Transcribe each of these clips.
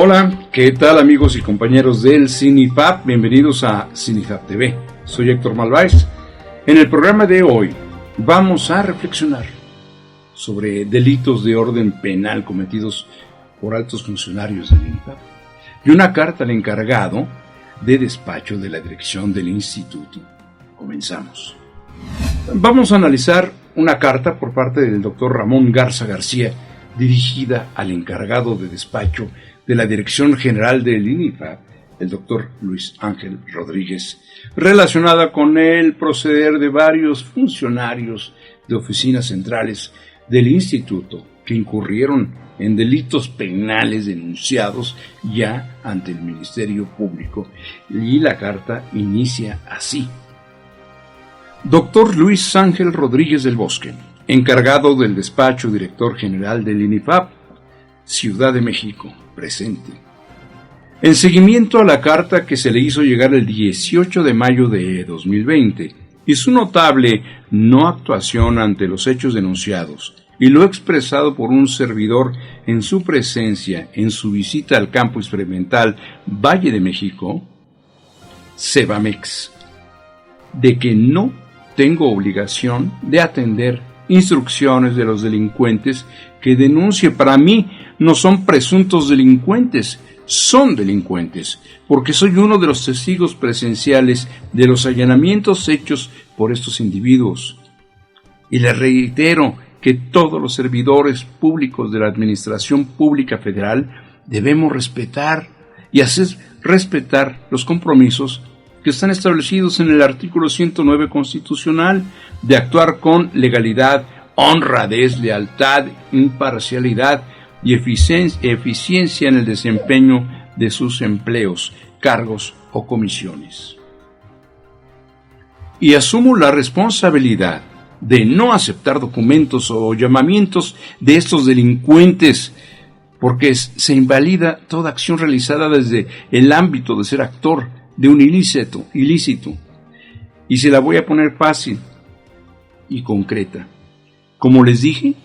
Hola, ¿qué tal amigos y compañeros del CineFab? Bienvenidos a CineFab TV. Soy Héctor Malváez. En el programa de hoy vamos a reflexionar sobre delitos de orden penal cometidos por altos funcionarios del INIFAP y una carta al encargado de despacho de la dirección del instituto. Comenzamos. Vamos a analizar una carta por parte del doctor Ramón Garza García dirigida al encargado de despacho de la Dirección General del INIFAP, el doctor Luis Ángel Rodríguez, relacionada con el proceder de varios funcionarios de oficinas centrales del instituto que incurrieron en delitos penales denunciados ya ante el Ministerio Público. Y la carta inicia así. Doctor Luis Ángel Rodríguez del Bosque, encargado del despacho director general del INIFAP, Ciudad de México, presente. En seguimiento a la carta que se le hizo llegar el 18 de mayo de 2020 y su notable no actuación ante los hechos denunciados, y lo expresado por un servidor en su presencia en su visita al campo experimental Valle de México, CEBAMEX, de que no tengo obligación de atender instrucciones de los delincuentes que denuncie. Para mí no son presuntos delincuentes, son delincuentes, porque soy uno de los testigos presenciales de los allanamientos hechos por estos individuos. Y les reitero que todos los servidores públicos de la Administración Pública Federal debemos respetar y hacer respetar los compromisos que están establecidos en el artículo 109 constitucional de actuar con legalidad, honradez, lealtad, imparcialidad y eficiencia en el desempeño de sus empleos, cargos o comisiones. Y asumo la responsabilidad de no aceptar documentos o llamamientos de estos delincuentes, porque se invalida toda acción realizada desde el ámbito de ser actor de un ilícito. Y se la voy a poner fácil y concreta. Como les dije,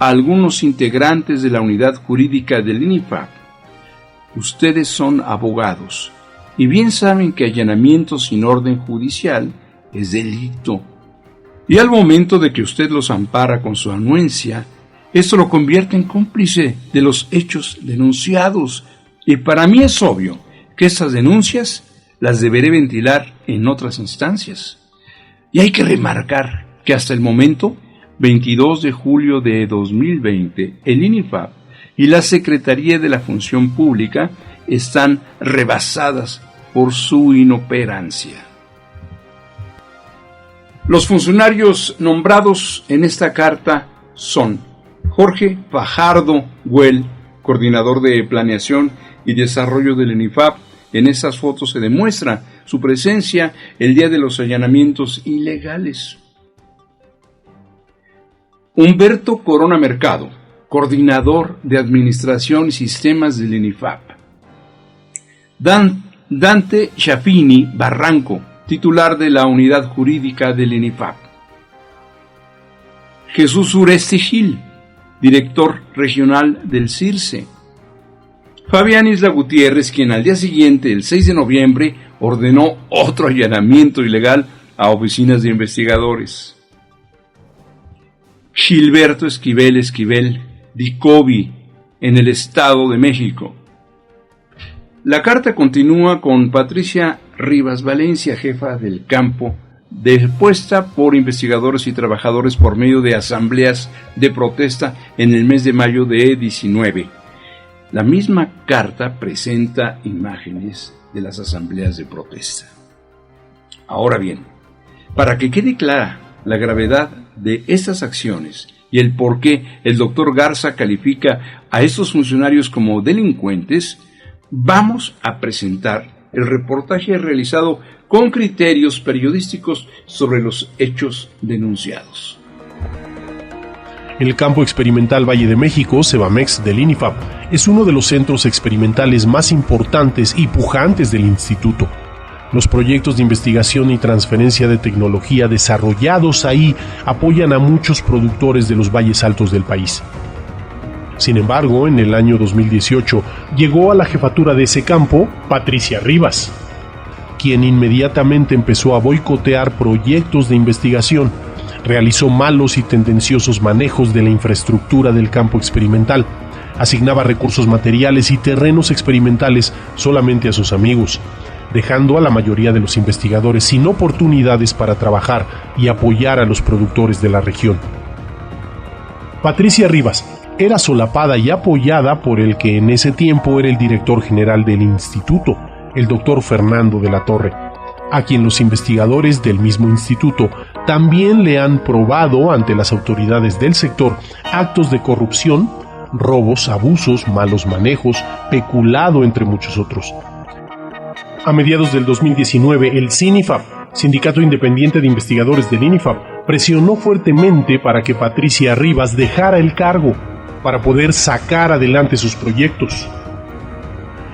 a algunos integrantes de la unidad jurídica del INIFAP, ustedes son abogados y bien saben que allanamiento sin orden judicial es delito. Y al momento de que usted los ampara con su anuencia, esto lo convierte en cómplice de los hechos denunciados. Y para mí es obvio que estas denuncias las deberé ventilar en otras instancias. Y hay que remarcar que hasta el momento, 22 de julio de 2020, el INIFAP y la Secretaría de la Función Pública están rebasadas por su inoperancia. Los funcionarios nombrados en esta carta son Jorge Fajardo Güell, coordinador de Planeación y Desarrollo del INIFAP. En esas fotos se demuestra su presencia el día de los allanamientos ilegales. Humberto Corona Mercado, coordinador de Administración y Sistemas del INIFAP. Dante Schiaffini Barranco, titular de la Unidad Jurídica del INIFAP. Jesús Uresti Gil, director regional del CIRCE. Fabián Isla Gutiérrez, quien al día siguiente, el 6 de noviembre, ordenó otro allanamiento ilegal a oficinas de investigadores. Gilberto Esquivel Dicovi, en el Estado de México. La carta continúa con Patricia Rivas Valencia, jefa del campo, depuesta por investigadores y trabajadores por medio de asambleas de protesta en el mes de mayo de 19. La misma carta presenta imágenes de las asambleas de protesta. Ahora bien, para que quede clara la gravedad de estas acciones y el por qué el doctor Garza califica a estos funcionarios como delincuentes, vamos a presentar el reportaje realizado con criterios periodísticos sobre los hechos denunciados. El Campo Experimental Valle de México, CEBAMEX del INIFAP, es uno de los centros experimentales más importantes y pujantes del instituto. Los proyectos de investigación y transferencia de tecnología desarrollados ahí apoyan a muchos productores de los valles altos del país. Sin embargo, en el año 2018 llegó a la jefatura de ese campo Patricia Rivas, quien inmediatamente empezó a boicotear proyectos de investigación. Realizó malos y tendenciosos manejos de la infraestructura del campo experimental. Asignaba recursos materiales y terrenos experimentales solamente a sus amigos, dejando a la mayoría de los investigadores sin oportunidades para trabajar y apoyar a los productores de la región. Patricia Rivas era solapada y apoyada por el que en ese tiempo era el director general del instituto, el doctor Fernando de la Torre, a quien los investigadores del mismo instituto también le han probado ante las autoridades del sector actos de corrupción, robos, abusos, malos manejos, peculado, entre muchos otros. A mediados del 2019, el CINIFAP, Sindicato Independiente de Investigadores del INIFAP, presionó fuertemente para que Patricia Rivas dejara el cargo para poder sacar adelante sus proyectos.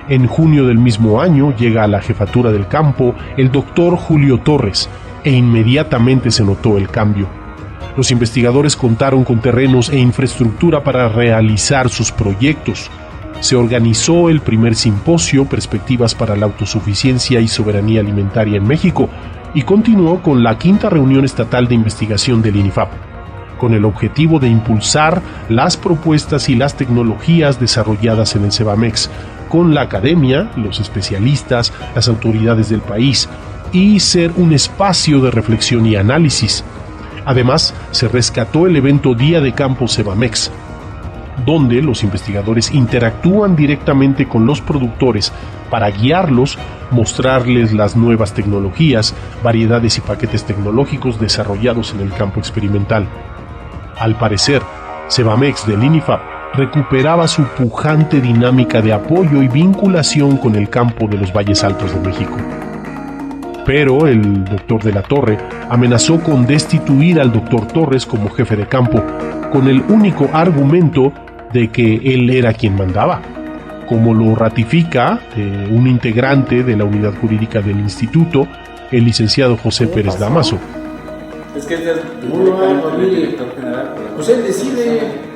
En junio del mismo año llega a la jefatura del campo el doctor Julio Torres e inmediatamente se notó el cambio. Los investigadores contaron con terrenos e infraestructura para realizar sus proyectos. Se organizó el primer simposio Perspectivas para la Autosuficiencia y Soberanía Alimentaria en México y continuó con la quinta reunión estatal de investigación del INIFAP, con el objetivo de impulsar las propuestas y las tecnologías desarrolladas en el CEBAMEX, con la academia, los especialistas, las autoridades del país, y ser un espacio de reflexión y análisis. Además, se rescató el evento Día de Campo CEBAMEX, donde los investigadores interactúan directamente con los productores para guiarlos, mostrarles las nuevas tecnologías, variedades y paquetes tecnológicos desarrollados en el campo experimental. Al parecer, CEBAMEX del INIFAP recuperaba su pujante dinámica de apoyo y vinculación con el campo de los Valles Altos de México. Pero el doctor de la Torre amenazó con destituir al doctor Torres como jefe de campo, con el único argumento de que él era quien mandaba, como lo ratifica un integrante de la unidad jurídica del instituto, el licenciado José Pérez Damaso. Es que es el director general. Pues él decide.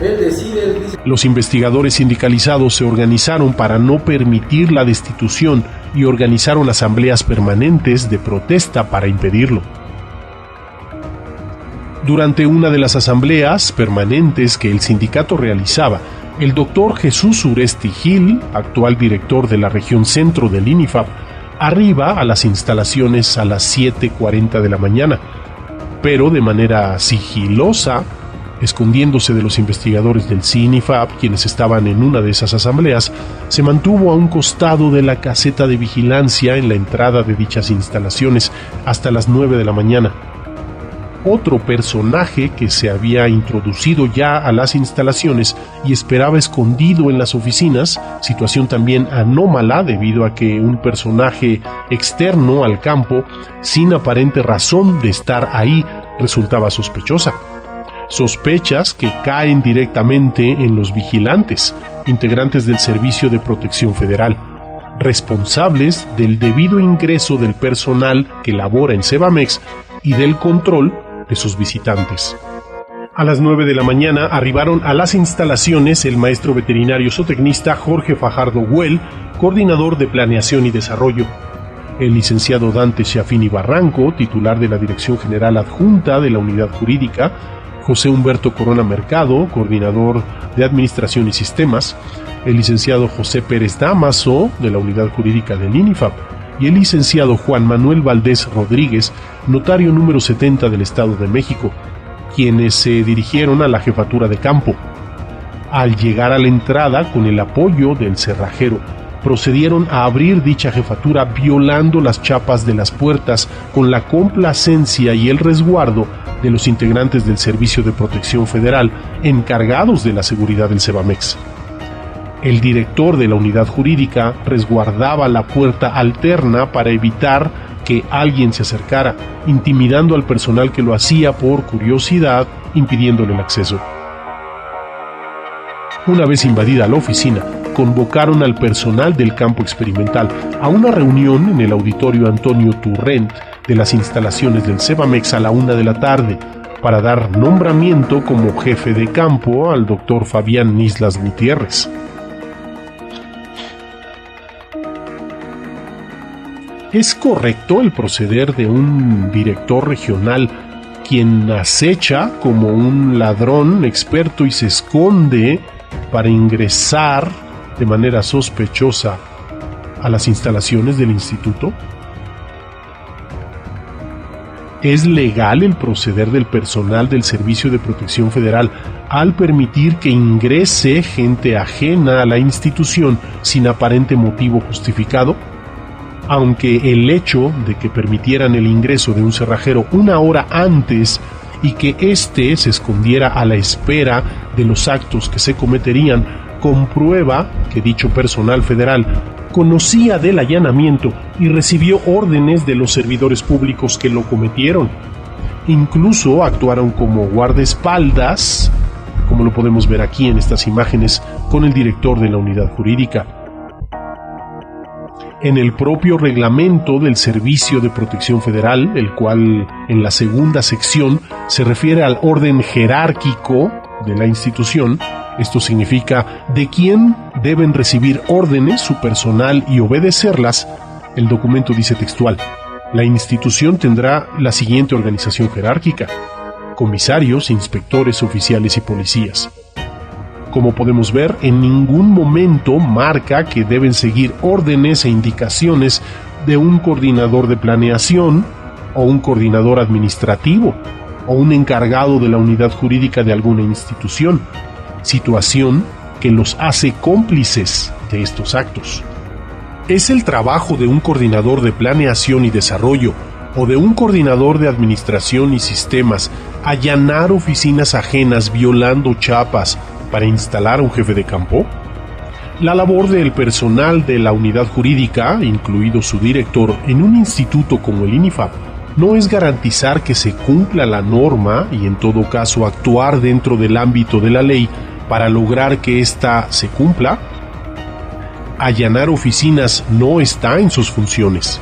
Él decide. Los investigadores sindicalizados se organizaron para no permitir la destitución y organizaron asambleas permanentes de protesta para impedirlo. Durante una de las asambleas permanentes que el sindicato realizaba, el doctor Jesús Uresti Gil, actual director de la región centro del INIFAP, arriba a las instalaciones a las 7:40 de la mañana, pero de manera sigilosa, escondiéndose de los investigadores del CINIFAP, quienes estaban en una de esas asambleas, se mantuvo a un costado de la caseta de vigilancia en la entrada de dichas instalaciones hasta las 9 de la mañana. Otro personaje que se había introducido ya a las instalaciones y esperaba escondido en las oficinas, situación también anómala debido a que un personaje externo al campo, sin aparente razón de estar ahí, resultaba sospechosa. Sospechas que caen directamente en los vigilantes, integrantes del Servicio de Protección Federal, responsables del debido ingreso del personal que labora en CEBAMEX y del control de sus visitantes. A las 9 de la mañana arribaron a las instalaciones el maestro veterinario zootecnista Jorge Fajardo Güell, coordinador de Planeación y Desarrollo, el licenciado Dante Schiaffini Barranco, titular de la Dirección General Adjunta de la Unidad Jurídica, José Humberto Corona Mercado, coordinador de Administración y Sistemas, el licenciado José Pérez Damaso, de la Unidad Jurídica del INIFAP, y el licenciado Juan Manuel Valdés Rodríguez, notario número 70 del Estado de México, quienes se dirigieron a la jefatura de campo. Al llegar a la entrada con el apoyo del cerrajero, procedieron a abrir dicha jefatura violando las chapas de las puertas con la complacencia y el resguardo de los integrantes del Servicio de Protección Federal encargados de la seguridad del CEBAMEX. El director de la unidad jurídica resguardaba la puerta alterna para evitar que alguien se acercara, intimidando al personal que lo hacía por curiosidad, impidiéndole el acceso. Una vez invadida la oficina, convocaron al personal del campo experimental a una reunión en el auditorio Antonio Turrent de las instalaciones del CEBAMEX a la 1 de la tarde, para dar nombramiento como jefe de campo al doctor Fabián Islas Gutiérrez. ¿Es correcto el proceder de un director regional quien acecha como un ladrón experto y se esconde para ingresar de manera sospechosa a las instalaciones del instituto? ¿Es legal el proceder del personal del Servicio de Protección Federal al permitir que ingrese gente ajena a la institución sin aparente motivo justificado? Aunque el hecho de que permitieran el ingreso de un cerrajero una hora antes y que éste se escondiera a la espera de los actos que se cometerían comprueba que dicho personal federal conocía del allanamiento y recibió órdenes de los servidores públicos que lo cometieron. Incluso actuaron como guardaespaldas, como lo podemos ver aquí en estas imágenes, con el director de la unidad jurídica. En el propio reglamento del Servicio de Protección Federal, el cual en la segunda sección se refiere al orden jerárquico de la institución, esto significa de quién deben recibir órdenes su personal y obedecerlas, el documento dice textual: la institución tendrá la siguiente organización jerárquica: comisarios, inspectores, oficiales y policías. Como podemos ver, en ningún momento marca que deben seguir órdenes e indicaciones de un coordinador de planeación o un coordinador administrativo o un encargado de la unidad jurídica de alguna institución, situación que los hace cómplices de estos actos. Es el trabajo de un coordinador de planeación y desarrollo o de un coordinador de administración y sistemas allanar oficinas ajenas violando chapas para instalar un jefe de campo. La labor del personal de la unidad jurídica, incluido su director, en un instituto como el INIFAP, no es garantizar que se cumpla la norma y en todo caso actuar dentro del ámbito de la ley para lograr que ésta se cumpla. Allanar oficinas no está en sus funciones.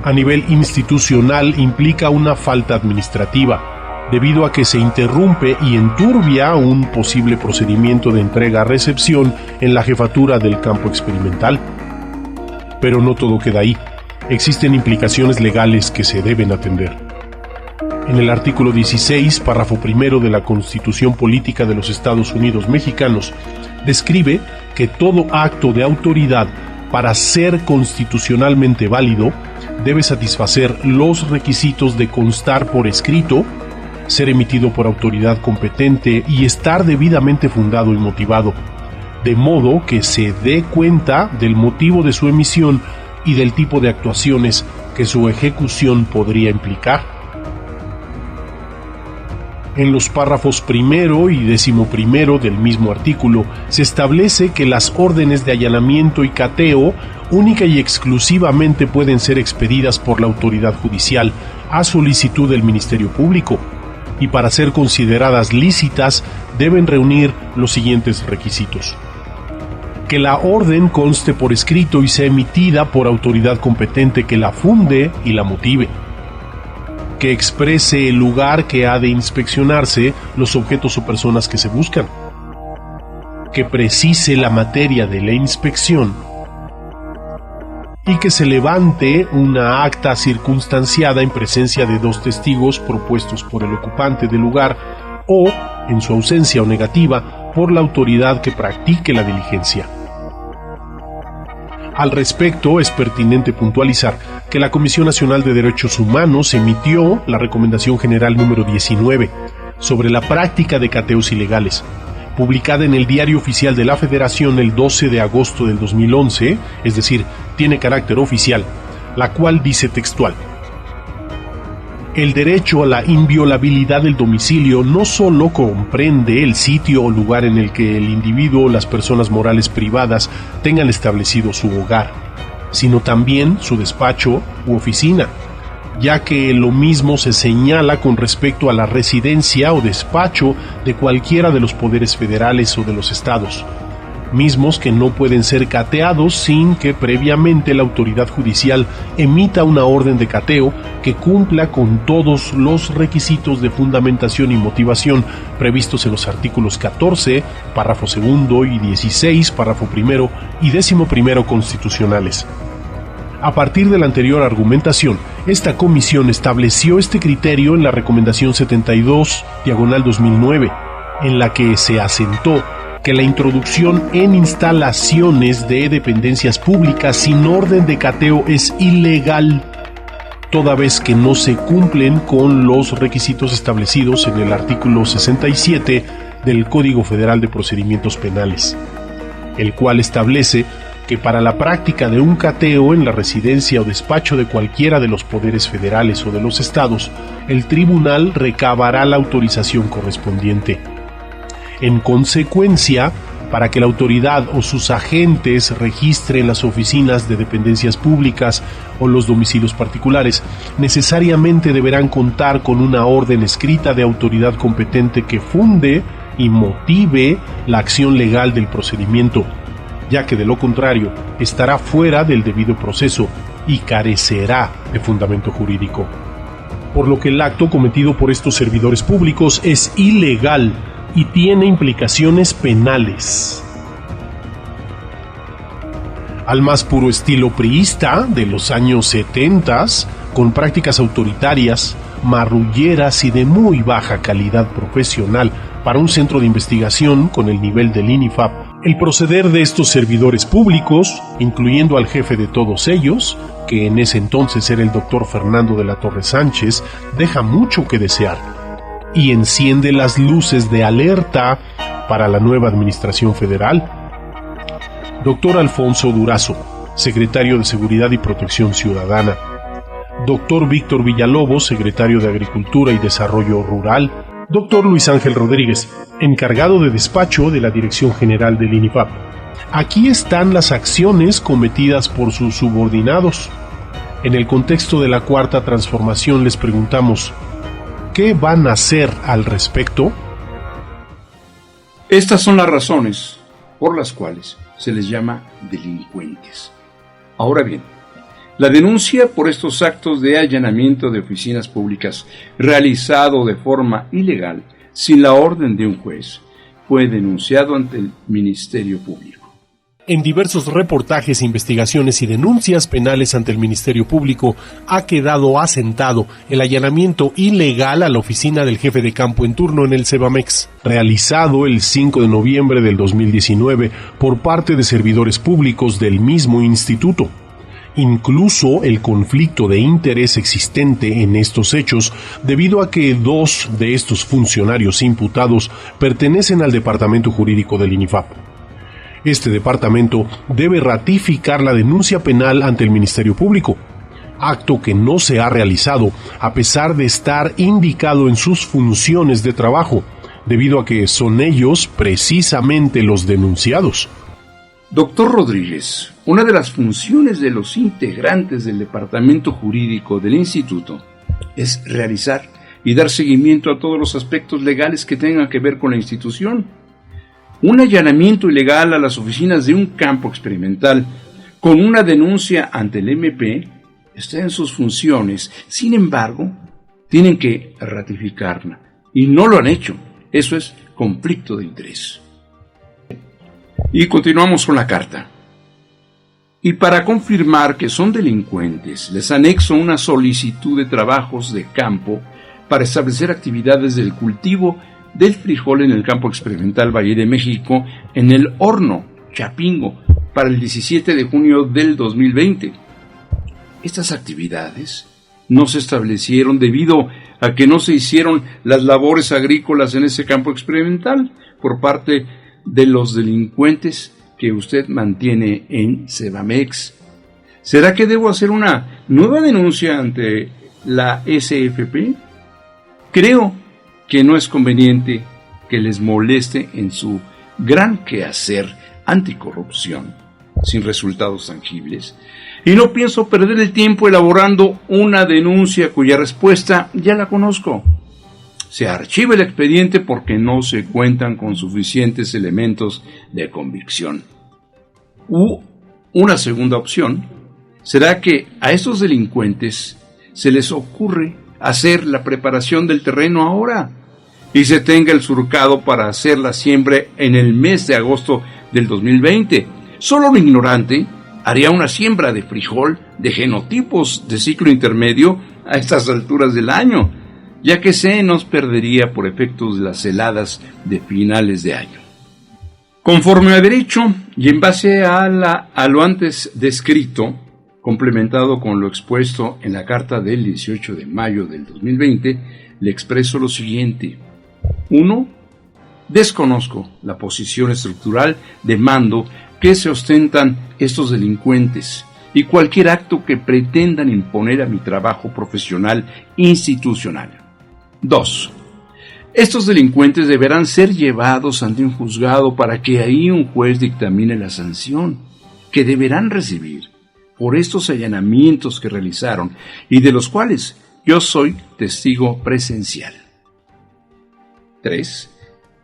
A nivel institucional implica una falta administrativa, debido a que se interrumpe y enturbia un posible procedimiento de entrega-recepción en la jefatura del campo experimental. Pero no todo queda ahí. Existen implicaciones legales que se deben atender. En el artículo 16, párrafo primero de la Constitución Política de los Estados Unidos Mexicanos, describe que todo acto de autoridad, para ser constitucionalmente válido, debe satisfacer los requisitos de constar por escrito, ser emitido por autoridad competente y estar debidamente fundado y motivado, de modo que se dé cuenta del motivo de su emisión y del tipo de actuaciones que su ejecución podría implicar. En los párrafos primero y 11º del mismo artículo se establece que las órdenes de allanamiento y cateo única y exclusivamente pueden ser expedidas por la autoridad judicial a solicitud del Ministerio Público, y para ser consideradas lícitas deben reunir los siguientes requisitos: que la orden conste por escrito y sea emitida por autoridad competente que la funde y la motive, que exprese el lugar que ha de inspeccionarse, los objetos o personas que se buscan, que precise la materia de la inspección y que se levante una acta circunstanciada en presencia de 2 testigos propuestos por el ocupante del lugar o, en su ausencia o negativa, por la autoridad que practique la diligencia. Al respecto, es pertinente puntualizar que la Comisión Nacional de Derechos Humanos emitió la Recomendación General número 19 sobre la práctica de cateos ilegales, publicada en el Diario Oficial de la Federación el 12 de agosto del 2011, es decir, tiene carácter oficial, la cual dice textual: el derecho a la inviolabilidad del domicilio no solo comprende el sitio o lugar en el que el individuo o las personas morales privadas tengan establecido su hogar, sino también su despacho u oficina, ya que lo mismo se señala con respecto a la residencia o despacho de cualquiera de los poderes federales o de los estados, mismos que no pueden ser cateados sin que previamente la autoridad judicial emita una orden de cateo que cumpla con todos los requisitos de fundamentación y motivación previstos en los artículos 14, párrafo segundo, y 16, párrafo primero y 11º constitucionales. A partir de la anterior argumentación, esta comisión estableció este criterio en la Recomendación 72/2009, en la que se asentó que la introducción en instalaciones de dependencias públicas sin orden de cateo es ilegal, toda vez que no se cumplen con los requisitos establecidos en el artículo 67 del Código Federal de Procedimientos Penales, el cual establece que para la práctica de un cateo en la residencia o despacho de cualquiera de los poderes federales o de los estados, el tribunal recabará la autorización correspondiente. En consecuencia, para que la autoridad o sus agentes registren las oficinas de dependencias públicas o los domicilios particulares, necesariamente deberán contar con una orden escrita de autoridad competente que funde y motive la acción legal del procedimiento, ya que de lo contrario estará fuera del debido proceso y carecerá de fundamento jurídico. Por lo que el acto cometido por estos servidores públicos es ilegal y tiene implicaciones penales. Al más puro estilo priista de los años 70, con prácticas autoritarias, marrulleras y de muy baja calidad profesional para un centro de investigación con el nivel del INIFAP, el proceder de estos servidores públicos, incluyendo al jefe de todos ellos, que en ese entonces era el doctor Fernando de la Torre Sánchez, deja mucho que desear y enciende las luces de alerta para la nueva administración federal. Doctor Alfonso Durazo, secretario de Seguridad y Protección Ciudadana. Doctor Víctor Villalobos, secretario de Agricultura y Desarrollo Rural. Doctor Luis Ángel Rodríguez, encargado de despacho de la Dirección General del INIFAP. Aquí están las acciones cometidas por sus subordinados. En el contexto de la Cuarta Transformación les preguntamos, ¿qué van a hacer al respecto? Estas son las razones por las cuales se les llama delincuentes. Ahora bien, la denuncia por estos actos de allanamiento de oficinas públicas realizado de forma ilegal, sin la orden de un juez, fue denunciado ante el Ministerio Público. En diversos reportajes, investigaciones y denuncias penales ante el Ministerio Público ha quedado asentado el allanamiento ilegal a la oficina del jefe de campo en turno en el CEBAMEX, realizado el 5 de noviembre del 2019 por parte de servidores públicos del mismo instituto. Incluso el conflicto de interés existente en estos hechos, debido a que 2 de estos funcionarios imputados pertenecen al Departamento Jurídico del INIFAP. Este departamento debe ratificar la denuncia penal ante el Ministerio Público, acto que no se ha realizado a pesar de estar indicado en sus funciones de trabajo, debido a que son ellos precisamente los denunciados. Doctor Rodríguez, una de las funciones de los integrantes del Departamento Jurídico del Instituto es realizar y dar seguimiento a todos los aspectos legales que tengan que ver con la institución. Un allanamiento ilegal a las oficinas de un campo experimental con una denuncia ante el MP está en sus funciones. Sin embargo, tienen que ratificarla y no lo han hecho. Eso es conflicto de interés. Y continuamos con la carta. Y para confirmar que son delincuentes, les anexo una solicitud de trabajos de campo para establecer actividades del cultivo del frijol en el campo experimental Valle de México en el horno Chapingo para el 17 de junio del 2020. Estas actividades no se establecieron debido a que no se hicieron las labores agrícolas en ese campo experimental por parte de los delincuentes que usted mantiene en CEBAMEX. ¿Será que debo hacer una nueva denuncia ante la SFP? Creo que no es conveniente que les moleste en su gran quehacer anticorrupción, sin resultados tangibles, y no pienso perder el tiempo elaborando una denuncia cuya respuesta ya la conozco. se archiva el expediente porque no se cuentan con suficientes elementos de convicción. Una segunda opción será que a estos delincuentes se les ocurre hacer la preparación del terreno ahora y se tenga el surcado para hacer la siembra en el mes de agosto del 2020. Solo un ignorante haría una siembra de frijol de genotipos de ciclo intermedio a estas alturas del año, ya que se nos perdería por efectos de las heladas de finales de año. Conforme a derecho y en base a lo antes descrito, complementado con lo expuesto en la carta del 18 de mayo del 2020, le expreso lo siguiente. 1. Desconozco la posición estructural de mando que se ostentan estos delincuentes y cualquier acto que pretendan imponer a mi trabajo profesional institucional. 2. Estos delincuentes deberán ser llevados ante un juzgado para que ahí un juez dictamine la sanción que deberán recibir por estos allanamientos que realizaron y de los cuales yo soy testigo presencial. 3.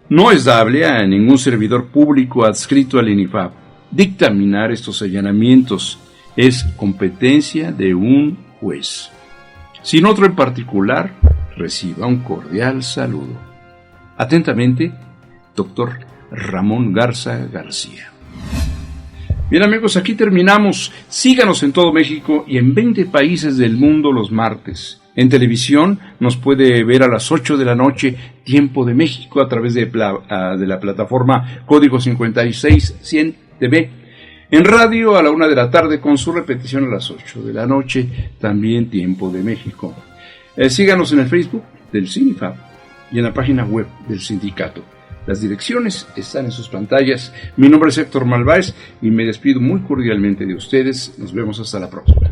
No es dable a ningún servidor público adscrito al INIFAP dictaminar estos allanamientos. Es competencia de un juez. Sin otro en particular, reciba un cordial saludo. Atentamente, Dr. Ramón Garza García. Bien amigos, aquí terminamos. Síganos en todo México y en 20 países del mundo los martes. En televisión nos puede ver a las 8 de la noche, tiempo de México, a través de la plataforma Código 56100 TV. En radio a la 1 de la tarde con su repetición a las 8 de la noche, también tiempo de México. Síganos en el Facebook del CINIFAP y en la página web del sindicato. Las direcciones están en sus pantallas. Mi nombre es Héctor Malváez y me despido muy cordialmente de ustedes. Nos vemos hasta la próxima.